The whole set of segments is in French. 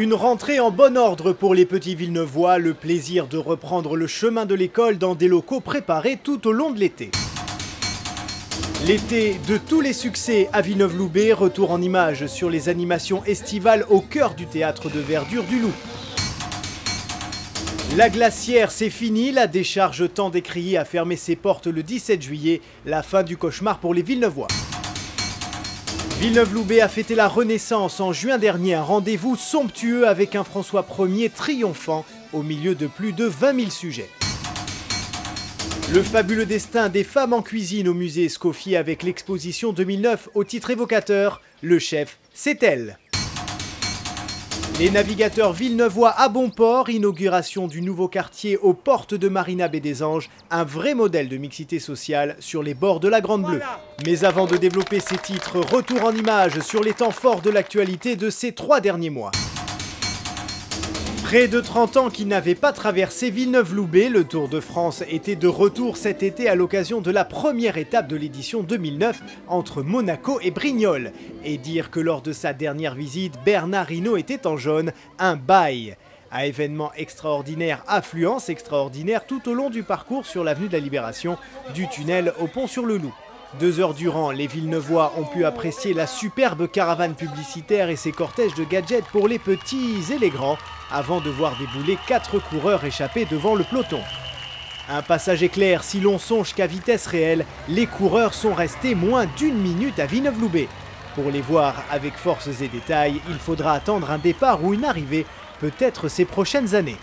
Une rentrée en bon ordre pour les petits Villeneuvois, le plaisir de reprendre le chemin de l'école dans des locaux préparés tout au long de l'été. L'été de tous les succès à Villeneuve-Loubet, retour en images sur les animations estivales au cœur du théâtre de verdure du Loup. La glacière, c'est fini, la décharge tant décriée a fermé ses portes le 17 juillet, la fin du cauchemar pour les Villeneuvois. Villeneuve-Loubet a fêté la Renaissance en juin dernier, un rendez-vous somptueux avec un François Ier triomphant au milieu de plus de 20 000 sujets. Le fabuleux destin des femmes en cuisine au musée Escoffier avec l'exposition 2009 au titre évocateur « Le chef, c'est elle ». Les navigateurs villeneuvois à bon port, inauguration du nouveau quartier aux portes de Marina Baie des Anges, un vrai modèle de mixité sociale sur les bords de la Grande Bleue. Mais avant de développer ces titres, retour en images sur les temps forts de l'actualité de ces 3 derniers mois. Près de 30 ans qui n'avaient pas traversé Villeneuve-Loubet, le Tour de France était de retour cet été à l'occasion de la première étape de l'édition 2009 entre Monaco et Brignoles. Et dire que lors de sa dernière visite, Bernard Hinault était en jaune, un bail. À événement extraordinaire, affluence extraordinaire tout au long du parcours sur l'avenue de la Libération, du tunnel au pont sur le Loup. 2 heures durant, les Villeneuvois ont pu apprécier la superbe caravane publicitaire et ses cortèges de gadgets pour les petits et les grands, avant de voir débouler 4 coureurs échappés devant le peloton. Un passage éclair si l'on songe qu'à vitesse réelle, les coureurs sont restés moins d'1 minute à Villeneuve-Loubet. Pour les voir avec force et détails, il faudra attendre un départ ou une arrivée, peut-être ces prochaines années.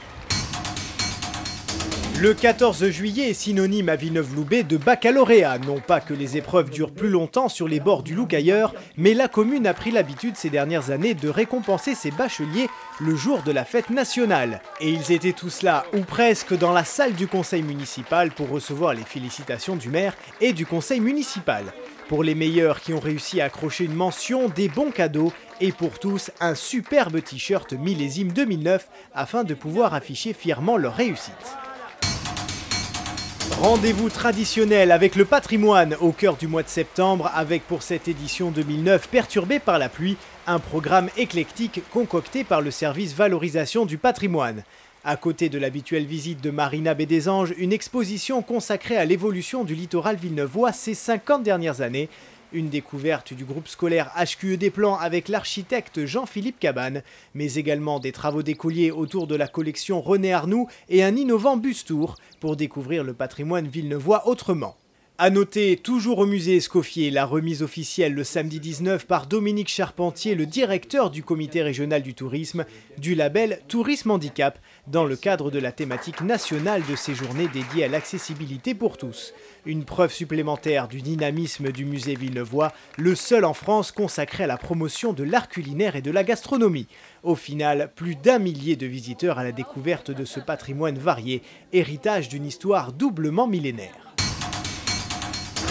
Le 14 juillet est synonyme à Villeneuve-Loubet de baccalauréat. Non pas que les épreuves durent plus longtemps sur les bords du Loup qu'ailleurs, mais la commune a pris l'habitude ces dernières années de récompenser ses bacheliers le jour de la fête nationale. Et ils étaient tous là, ou presque, dans la salle du conseil municipal pour recevoir les félicitations du maire et du conseil municipal. Pour les meilleurs qui ont réussi à accrocher une mention, des bons cadeaux et pour tous un superbe t-shirt millésime 2009 afin de pouvoir afficher fièrement leur réussite. Rendez-vous traditionnel avec le patrimoine au cœur du mois de septembre avec pour cette édition 2009 perturbée par la pluie, un programme éclectique concocté par le service valorisation du patrimoine. À côté de l'habituelle visite de Marina Baie des Anges, une exposition consacrée à l'évolution du littoral villeneuvois ces 50 dernières années. Une découverte du groupe scolaire HQE des Plans avec l'architecte Jean-Philippe Cabane, mais également des travaux d'écoliers autour de la collection René Arnoux et un innovant bus-tour pour découvrir le patrimoine villeneuvois autrement. A noter, toujours au musée Escoffier, la remise officielle le samedi 19 par Dominique Charpentier, le directeur du comité régional du tourisme, du label Tourisme Handicap, dans le cadre de la thématique nationale de ces journées dédiées à l'accessibilité pour tous. Une preuve supplémentaire du dynamisme du musée villeneuvois, le seul en France consacré à la promotion de l'art culinaire et de la gastronomie. Au final, plus d'1 millier de visiteurs à la découverte de ce patrimoine varié, héritage d'une histoire doublement millénaire.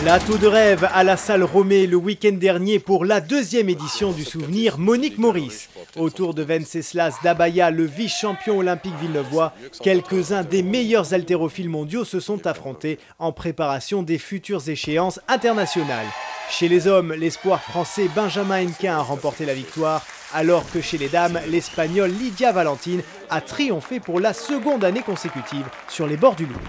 Plateau de rêve à la salle Romée le week-end dernier pour la 2e édition du souvenir Monique Maurice. Autour de Venceslas Dabaya, le vice-champion olympique villeneuvois, quelques-uns des meilleurs haltérophiles mondiaux se sont affrontés en préparation des futures échéances internationales. Chez les hommes, l'espoir français Benjamin Hennequin a remporté la victoire, alors que chez les dames, l'Espagnole Lydia Valentin a triomphé pour la 2e année consécutive sur les bords du Loup.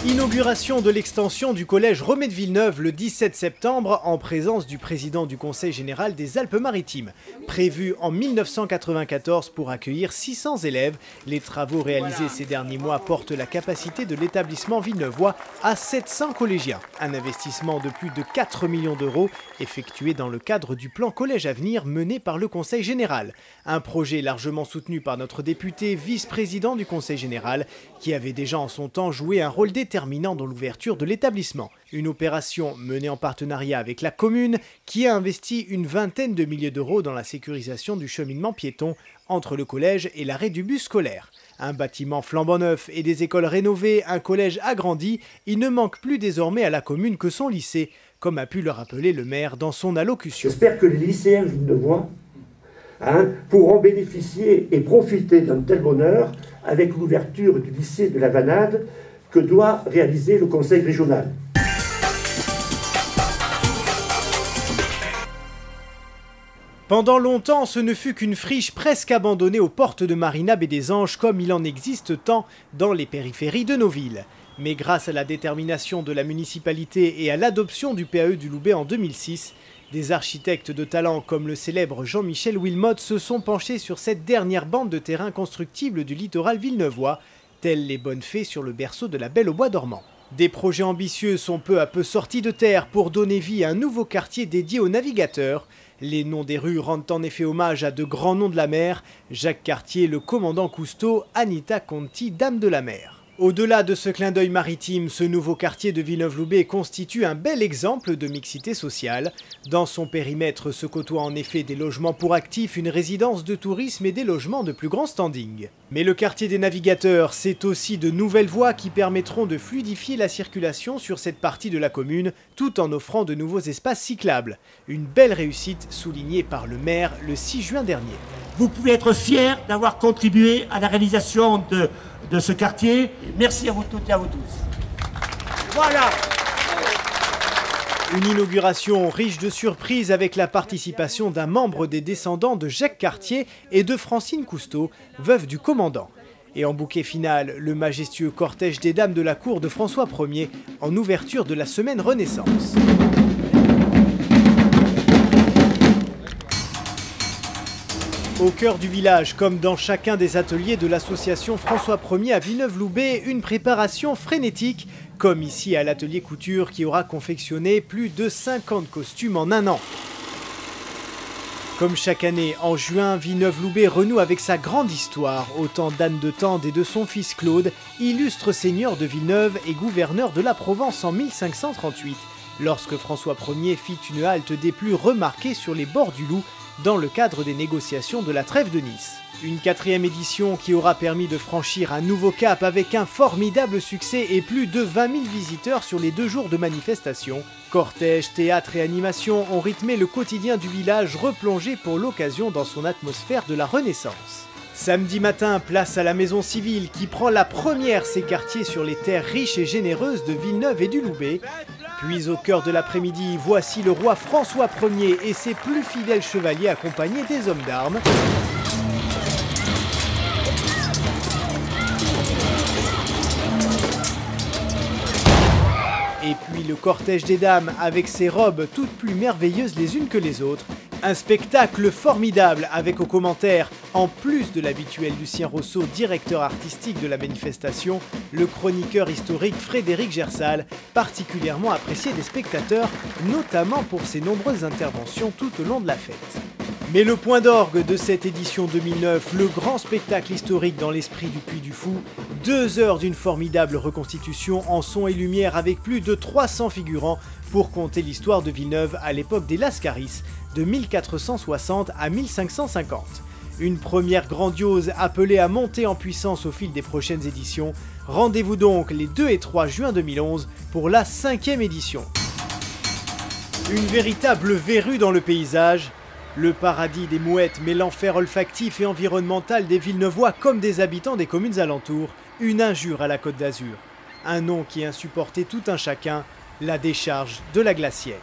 Inauguration de l'extension du collège Romée de Villeneuve le 17 septembre en présence du président du Conseil général des Alpes-Maritimes. Prévu en 1994 pour accueillir 600 élèves, les travaux réalisés ces derniers mois portent la capacité de l'établissement villeneuvois à 700 collégiens. Un investissement de plus de 4 millions d'euros effectué dans le cadre du plan Collège Avenir mené par le Conseil général. Un projet largement soutenu par notre député vice-président du Conseil général qui avait déjà en son temps joué un rôle déterminant dans l'ouverture de l'établissement. Une opération menée en partenariat avec la commune qui a investi une vingtaine de milliers d'euros dans la sécurisation du cheminement piéton entre le collège et l'arrêt du bus scolaire. Un bâtiment flambant neuf et des écoles rénovées, un collège agrandi, il ne manque plus désormais à la commune que son lycée, comme a pu le rappeler le maire dans son allocution. J'espère que les lycéens villeneuvois pourront bénéficier et profiter d'un tel bonheur avec l'ouverture du lycée de la Vanade que doit réaliser le conseil régional. Pendant longtemps, ce ne fut qu'une friche presque abandonnée aux portes de Marina Baie des Anges, comme il en existe tant dans les périphéries de nos villes. Mais grâce à la détermination de la municipalité et à l'adoption du PAE du Loubet en 2006, des architectes de talent comme le célèbre Jean-Michel Wilmotte se sont penchés sur cette dernière bande de terrain constructible du littoral villeneuvois, telles les bonnes fées sur le berceau de la Belle au bois dormant. Des projets ambitieux sont peu à peu sortis de terre pour donner vie à un nouveau quartier dédié aux navigateurs. Les noms des rues rendent en effet hommage à de grands noms de la mer, Jacques Cartier, le commandant Cousteau, Anita Conti, dame de la mer. Au-delà de ce clin d'œil maritime, ce nouveau quartier de Villeneuve-Loubet constitue un bel exemple de mixité sociale. Dans son périmètre se côtoient en effet des logements pour actifs, une résidence de tourisme et des logements de plus grand standing. Mais le quartier des navigateurs, c'est aussi de nouvelles voies qui permettront de fluidifier la circulation sur cette partie de la commune, tout en offrant de nouveaux espaces cyclables. Une belle réussite soulignée par le maire le 6 juin dernier. Vous pouvez être fiers d'avoir contribué à la réalisation de ce quartier. Merci à vous toutes et à vous tous. Voilà. Une inauguration riche de surprises avec la participation d'un membre des descendants de Jacques Cartier et de Francine Cousteau, veuve du commandant. Et en bouquet final, le majestueux cortège des dames de la cour de François Ier en ouverture de la semaine Renaissance. Au cœur du village, comme dans chacun des ateliers de l'association François Ier à Villeneuve-Loubet, une préparation frénétique, comme ici à l'atelier couture qui aura confectionné plus de 50 costumes en un an. Comme chaque année, en juin, Villeneuve-Loubet renoue avec sa grande histoire, au temps d'Anne de Tende et de son fils Claude, illustre seigneur de Villeneuve et gouverneur de la Provence en 1538, lorsque François Ier fit une halte des plus remarquées sur les bords du Loup, dans le cadre des négociations de la trêve de Nice. Une 4e édition qui aura permis de franchir un nouveau cap avec un formidable succès et plus de 20 000 visiteurs sur les 2 jours de manifestation. Cortège, théâtre et animation ont rythmé le quotidien du village replongé pour l'occasion dans son atmosphère de la Renaissance. Samedi matin, place à la maison civile qui prend la première ses quartiers sur les terres riches et généreuses de Villeneuve et du Loubet. Puis au cœur de l'après-midi, voici le roi François Ier et ses plus fidèles chevaliers accompagnés des hommes d'armes. Et puis le cortège des dames avec ses robes toutes plus merveilleuses les unes que les autres. Un spectacle formidable avec aux commentaires, en plus de l'habituel Lucien Rousseau, directeur artistique de la manifestation, le chroniqueur historique Frédéric Gersal, particulièrement apprécié des spectateurs, notamment pour ses nombreuses interventions tout au long de la fête. Mais le point d'orgue de cette édition 2009, le grand spectacle historique dans l'esprit du Puy du Fou, 2 heures d'une formidable reconstitution en son et lumière avec plus de 300 figurants pour conter l'histoire de Villeneuve à l'époque des Lascaris, de 1460 à 1550. Une première grandiose appelée à monter en puissance au fil des prochaines éditions. Rendez-vous donc les 2 et 3 juin 2011 pour la 5e édition. Une véritable verrue dans le paysage. Le paradis des mouettes, mais l'enfer olfactif et environnemental des Villeneuvois comme des habitants des communes alentours, une injure à la Côte d'Azur. Un nom qui insupportait tout un chacun, la décharge de la Glacière.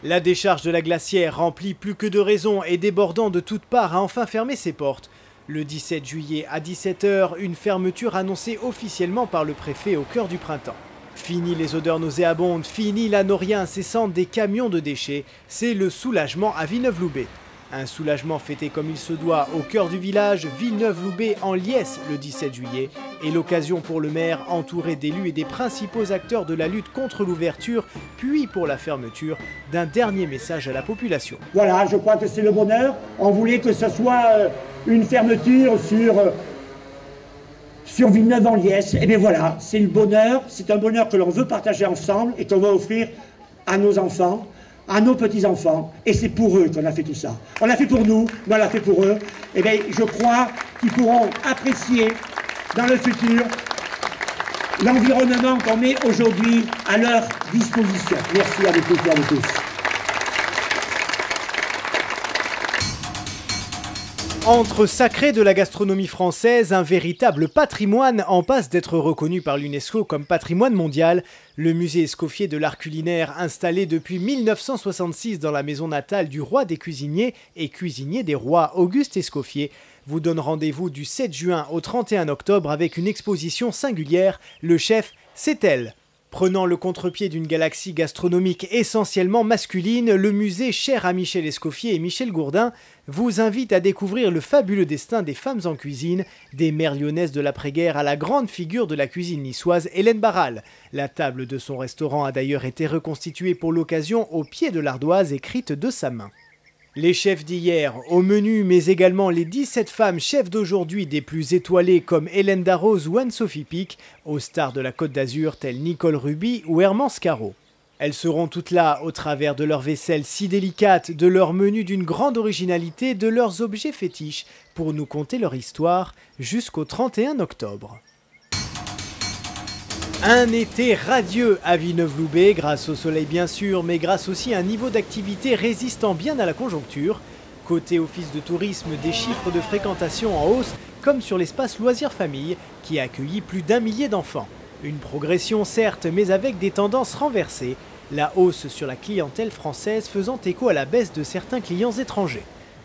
La décharge de la Glacière, remplie plus que de raison et débordant de toutes parts, a enfin fermé ses portes. Le 17 juillet à 17 h, une fermeture annoncée officiellement par le préfet au cœur du printemps. Fini les odeurs nauséabondes, fini la noria incessante des camions de déchets, c'est le soulagement à Villeneuve-Loubet. Un soulagement fêté comme il se doit au cœur du village, Villeneuve-Loubet en liesse le 17 juillet, et l'occasion pour le maire, entouré d'élus et des principaux acteurs de la lutte contre l'ouverture, puis pour la fermeture, d'un dernier message à la population. Voilà, je crois que c'est le bonheur. On voulait que ce soit une fermeture sur Villeneuve-en-Liesse. Et bien voilà, c'est le bonheur, c'est un bonheur que l'on veut partager ensemble et qu'on va offrir à nos enfants, à nos petits-enfants, et c'est pour eux qu'on a fait tout ça. On l'a fait pour nous, mais on l'a fait pour eux. Et bien, je crois qu'ils pourront apprécier dans le futur l'environnement qu'on met aujourd'hui à leur disposition. Merci à vous toutes et à vous tous. Entre sacré de la gastronomie française, un véritable patrimoine en passe d'être reconnu par l'UNESCO comme patrimoine mondial, le musée Escoffier de l'art culinaire, installé depuis 1966 dans la maison natale du roi des cuisiniers et cuisinier des rois Auguste Escoffier, vous donne rendez-vous du 7 juin au 31 octobre avec une exposition singulière, le chef C'est elle. Prenant le contre-pied d'une galaxie gastronomique essentiellement masculine, le musée cher à Michel Escoffier et Michel Gourdin vous invite à découvrir le fabuleux destin des femmes en cuisine, des mères lyonnaises de l'après-guerre à la grande figure de la cuisine niçoise Hélène Barral. La table de son restaurant a d'ailleurs été reconstituée pour l'occasion au pied de l'ardoise écrite de sa main. Les chefs d'hier au menu, mais également les 17 femmes chefs d'aujourd'hui des plus étoilées comme Hélène Darroze ou Anne-Sophie Pic, aux stars de la Côte d'Azur telles Nicole Ruby ou Hermance Caro. Elles seront toutes là au travers de leur vaisselle si délicate, de leur menu d'une grande originalité, de leurs objets fétiches, pour nous conter leur histoire jusqu'au 31 octobre. Un été radieux à Villeneuve-Loubet, grâce au soleil bien sûr, mais grâce aussi à un niveau d'activité résistant bien à la conjoncture. Côté office de tourisme, des chiffres de fréquentation en hausse, comme sur l'espace Loisirs Famille, qui a accueilli plus d'1 millier d'enfants. Une progression certes, mais avec des tendances renversées, la hausse sur la clientèle française faisant écho à la baisse de certains clients étrangers.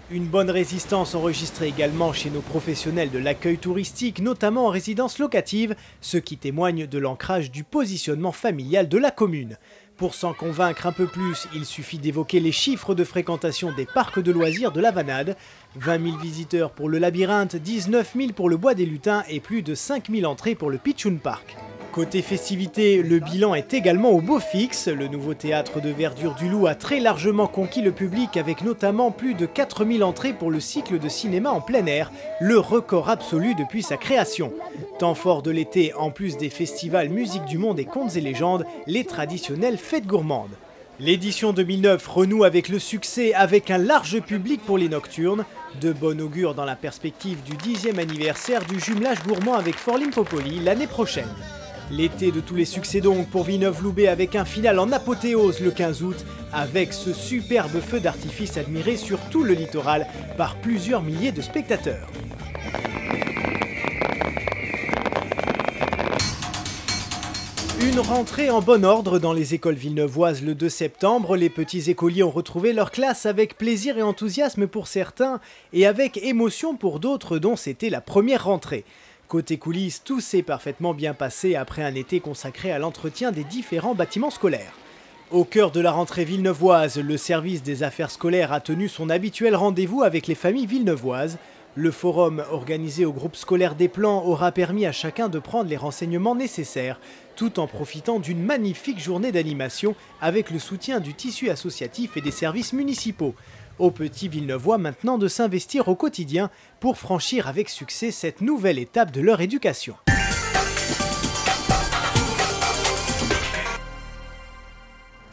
Une bonne résistance enregistrée également chez nos professionnels de l'accueil touristique, notamment en résidence locative, ce qui témoigne de l'ancrage du positionnement familial de la commune. Pour s'en convaincre un peu plus, il suffit d'évoquer les chiffres de fréquentation des parcs de loisirs de la Vanade. 20 000 visiteurs pour le Labyrinthe, 19 000 pour le Bois des Lutins et plus de 5 000 entrées pour le Pitchoun Park. Côté festivités, le bilan est également au beau fixe. Le nouveau théâtre de verdure du Loup a très largement conquis le public avec notamment plus de 4 000 entrées pour le cycle de cinéma en plein air, le record absolu depuis sa création. Temps fort de l'été, en plus des festivals Musique du Monde et Contes et Légendes, les traditionnelles fêtes gourmandes. L'édition 2009 renoue avec le succès avec un large public pour les nocturnes, de bon augure dans la perspective du 10e anniversaire du jumelage gourmand avec Fort Limpopoly l'année prochaine. L'été de tous les succès donc pour Villeneuve-Loubet avec un final en apothéose le 15 août avec ce superbe feu d'artifice admiré sur tout le littoral par plusieurs milliers de spectateurs. Une rentrée en bon ordre dans les écoles villeneuvoises le 2 septembre. Les petits écoliers ont retrouvé leur classe avec plaisir et enthousiasme pour certains et avec émotion pour d'autres dont c'était la première rentrée. Côté coulisses, tout s'est parfaitement bien passé après un été consacré à l'entretien des différents bâtiments scolaires. Au cœur de la rentrée villeneuvoise, le service des affaires scolaires a tenu son habituel rendez-vous avec les familles villeneuvoises. Le forum organisé au groupe scolaire des Plans aura permis à chacun de prendre les renseignements nécessaires, tout en profitant d'une magnifique journée d'animation avec le soutien du tissu associatif et des services municipaux. Aux petits Villeneuvois maintenant de s'investir au quotidien pour franchir avec succès cette nouvelle étape de leur éducation.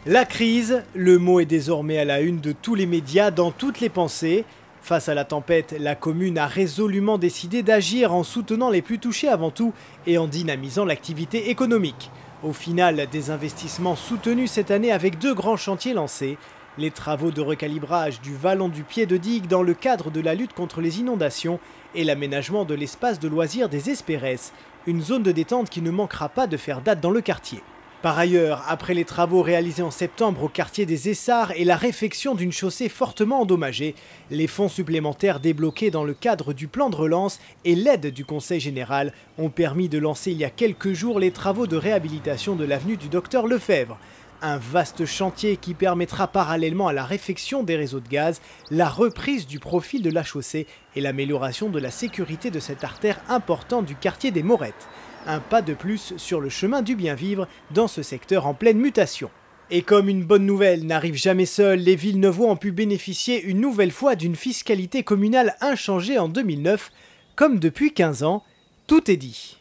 La crise, le mot est désormais à la une de tous les médias, dans toutes les pensées. Face à la tempête, la commune a résolument décidé d'agir en soutenant les plus touchés avant tout et en dynamisant l'activité économique. Au final, des investissements soutenus cette année avec 2 grands chantiers lancés. Les travaux de recalibrage du vallon du pied de digue dans le cadre de la lutte contre les inondations et l'aménagement de l'espace de loisirs des Espéresses, une zone de détente qui ne manquera pas de faire date dans le quartier. Par ailleurs, après les travaux réalisés en septembre au quartier des Essarts et la réfection d'une chaussée fortement endommagée, les fonds supplémentaires débloqués dans le cadre du plan de relance et l'aide du Conseil général ont permis de lancer il y a quelques jours les travaux de réhabilitation de l'avenue du Docteur Lefebvre. Un vaste chantier qui permettra parallèlement à la réfection des réseaux de gaz, la reprise du profil de la chaussée et l'amélioration de la sécurité de cette artère importante du quartier des Morettes. Un pas de plus sur le chemin du bien vivre dans ce secteur en pleine mutation. Et comme une bonne nouvelle n'arrive jamais seule, les Villeneuvois ont pu bénéficier une nouvelle fois d'une fiscalité communale inchangée en 2009. Comme depuis 15 ans, tout est dit.